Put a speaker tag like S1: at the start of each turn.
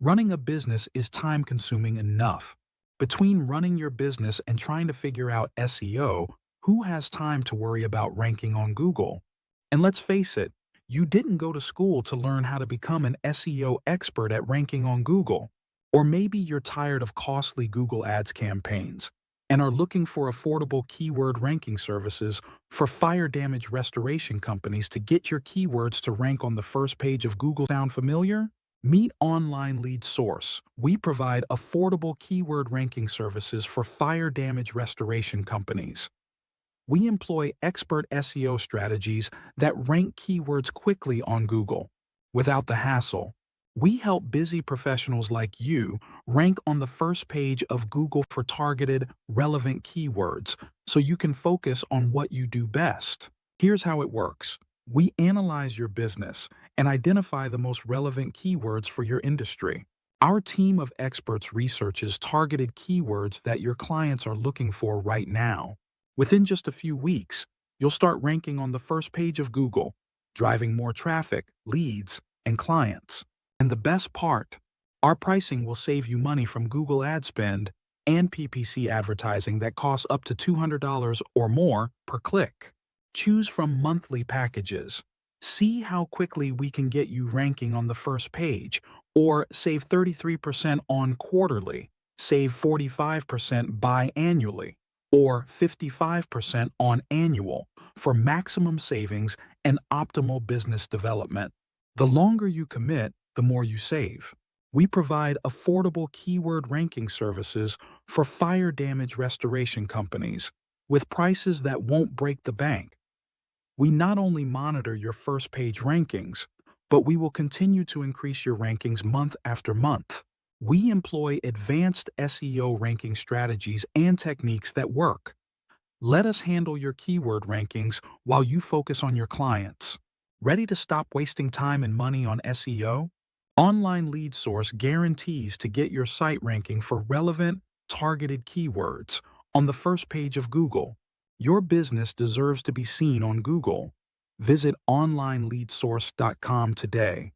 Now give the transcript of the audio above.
S1: Running a business is time-consuming enough. Between running your business and trying to figure out SEO, who has time to worry about ranking on Google? And let's face it, you didn't go to school to learn how to become an SEO expert at ranking on Google. Or maybe you're tired of costly Google Ads campaigns and are looking for affordable keyword ranking services for fire damage restoration companies to get your keywords to rank on the first page of Google. Sound familiar? Meet Online Lead Source. We provide affordable keyword ranking services for fire damage restoration companies. We employ expert SEO strategies that rank keywords quickly on Google, without the hassle. We help busy professionals like you rank on the first page of Google for targeted, relevant keywords so you can focus on what you do best. Here's how it works. We analyze your business and identify the most relevant keywords for your industry. Our team of experts researches targeted keywords that your clients are looking for right now. Within just a few weeks, you'll start ranking on the first page of Google, driving more traffic, leads, and clients. And the best part, our pricing will save you money from Google ad spend and PPC advertising that costs up to $200 or more per click. Choose from monthly packages. See how quickly we can get you ranking on the first page, or save 33% on quarterly, save 45% biannually, or 55% on annual for maximum savings and optimal business development. The longer you commit, the more you save. We provide affordable keyword ranking services for fire damage restoration companies with prices that won't break the bank. We not only monitor your first page rankings, but we will continue to increase your rankings month after month. We employ advanced SEO ranking strategies and techniques that work. Let us handle your keyword rankings while you focus on your clients. Ready to stop wasting time and money on SEO? Online Lead Source guarantees to get your site ranking for relevant, targeted keywords on the first page of Google. Your business deserves to be seen on Google. Visit onlineleadsource.com today.